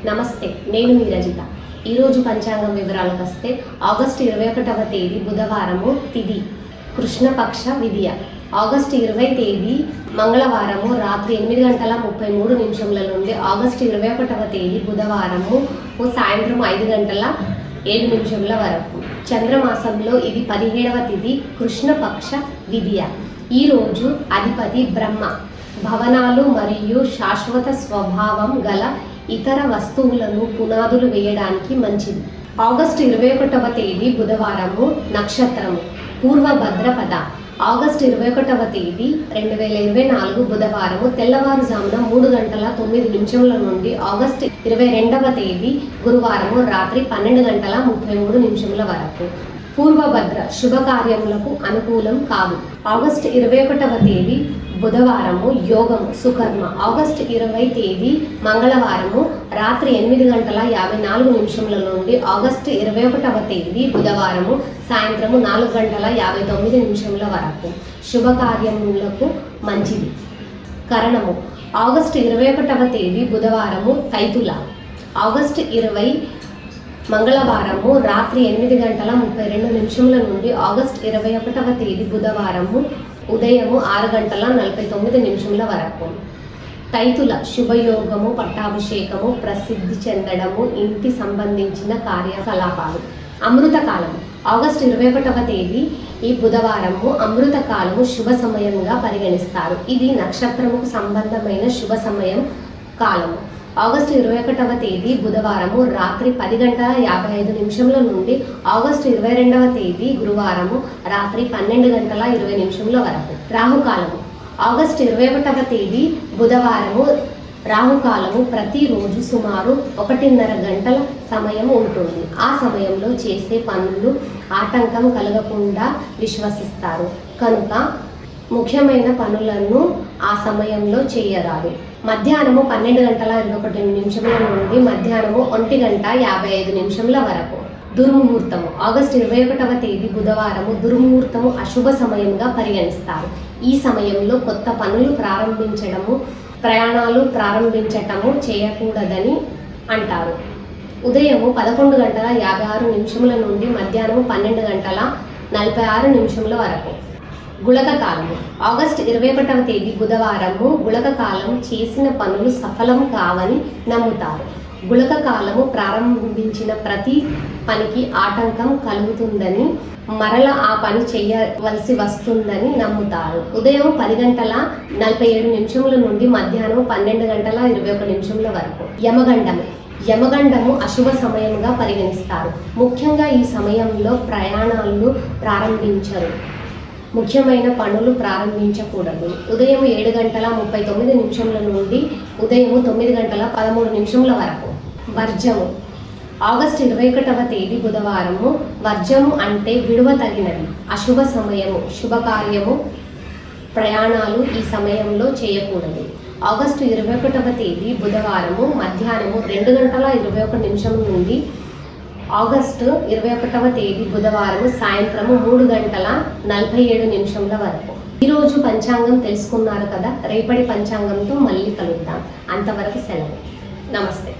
నమస్తే, నేను మీ రజిత. ఈరోజు పంచాంగం వివరాలకు వస్తే ఆగస్టు 21వ తేదీ బుధవారము, తిథి కృష్ణపక్ష విధియ. ఆగస్టు 20 తేదీ మంగళవారము రాత్రి 8:33 నుండి ఆగస్టు 21వ తేదీ బుధవారము సాయంత్రం 5:07 వరకు. చంద్రమాసంలో ఇది 17వ తిథి కృష్ణపక్ష విధియ. ఈరోజు అధిపతి బ్రహ్మ. భవనాలు మరియు శాశ్వత స్వభావం గల ఇతర వస్తువులను పునాదులు వేయడానికి మంచిది. ఆగస్టు 21వ తేదీ బుధవారము, నక్షత్రము పూర్వభద్రపద. ఆగస్టు 21వ తేదీ 2024 బుధవారము తెల్లవారుజామున 3:09 నుండి ఆగస్టు 22వ తేదీ గురువారము రాత్రి 12:33 వరకు. పూర్వభద్ర శుభకార్యములకు అనుకూలం కాదు. ఆగస్టు 21వ తేదీ బుధవారము యోగము సుకర్మ. ఆగస్టు 20 తేదీ మంగళవారము రాత్రి 8:54 నుండి ఆగస్టు 21వ తేదీ బుధవారము సాయంత్రము 4:59 వరకు. శుభకార్యములకు మంచిది. కరణము ఆగస్టు 21వ తేదీ బుధవారము తైతుల. ఆగస్టు 20 మంగళవారము రాత్రి 8:32 నుండి ఆగస్టు 21వ తేదీ బుధవారము ఉదయము 6:49 వరకు. తైతుల శుభయోగము, పట్టాభిషేకము, ప్రసిద్ధి చెందడము, ఇంటి సంబంధించిన కార్యకలాపాలు. అమృతకాలము ఆగస్టు 21వ తేదీ ఈ బుధవారము అమృతకాలము శుభ సమయంగా పరిగణిస్తారు. ఇది నక్షత్రముకు సంబంధమైన శుభ సమయం కాలము. ఆగస్టు 21వ తేదీ బుధవారము రాత్రి 10:55 నుండి ఆగస్టు 22వ తేదీ గురువారము రాత్రి 12:20 వరకు. రాహుకాలము ఆగస్టు 21వ తేదీ బుధవారము రాహుకాలము ప్రతిరోజు సుమారు 1:30 గంటల సమయం ఉంటుంది. ఆ సమయంలో చేసే పనులు ఆటంకం కలగకుండా విశ్వసిస్తారు కనుక ముఖ్యమైన పనులను ఆ సమయంలో చేయరాదు. మధ్యాహ్నము 12:21 నుండి మధ్యాహ్నము 1:55 వరకు. దుర్ముహూర్తము ఆగస్టు 21వ తేదీ బుధవారము దుర్ముహూర్తము అశుభ సమయంగా పరిగణిస్తారు. ఈ సమయంలో కొత్త పనులు ప్రారంభించడము, ప్రయాణాలు ప్రారంభించటము చేయకూడదని అంటారు. ఉదయము 11:56 నుండి మధ్యాహ్నం 12:46 వరకు. గుళక కాలము ఆగస్టు 21వ తేదీ బుధవారము గుళక కాలం చేసిన పనులు సఫలం కావని నమ్ముతారు. గుళక కాలము ప్రారంభించిన ప్రతి పనికి ఆటంకం కలుగుతుందని, మరల ఆ పని చేయవలసి వస్తుందని నమ్ముతారు. ఉదయం 10:47 నుండి మధ్యాహ్నం 12:21 వరకు. యమగండము అశుభ సమయంగా పరిగణిస్తారు. ముఖ్యంగా ఈ సమయంలో ప్రయాణాలను ప్రారంభించరు, ముఖ్యమైన పనులు ప్రారంభించకూడదు. ఉదయం 7:39 నుండి ఉదయం 9:13 వరకు. వర్జము ఆగస్టు 21వ తేదీ బుధవారము వర్జము అంటే విడువ తగినది, అశుభ సమయము, శుభకార్యము, ప్రయాణాలు ఈ సమయంలో చేయకూడదు. ఆగస్టు 21వ తేదీ బుధవారము మధ్యాహ్నము 2:21 నుండి ఆగస్టు 21వ తేదీ బుధవారము సాయంత్రము 3:47 వరకు. ఈరోజు పంచాంగం తెలుసుకున్నారు కదా. రేపటి పంచాంగంతో మళ్ళీ కలుద్దాం. అంతవరకు సెలవు. నమస్తే.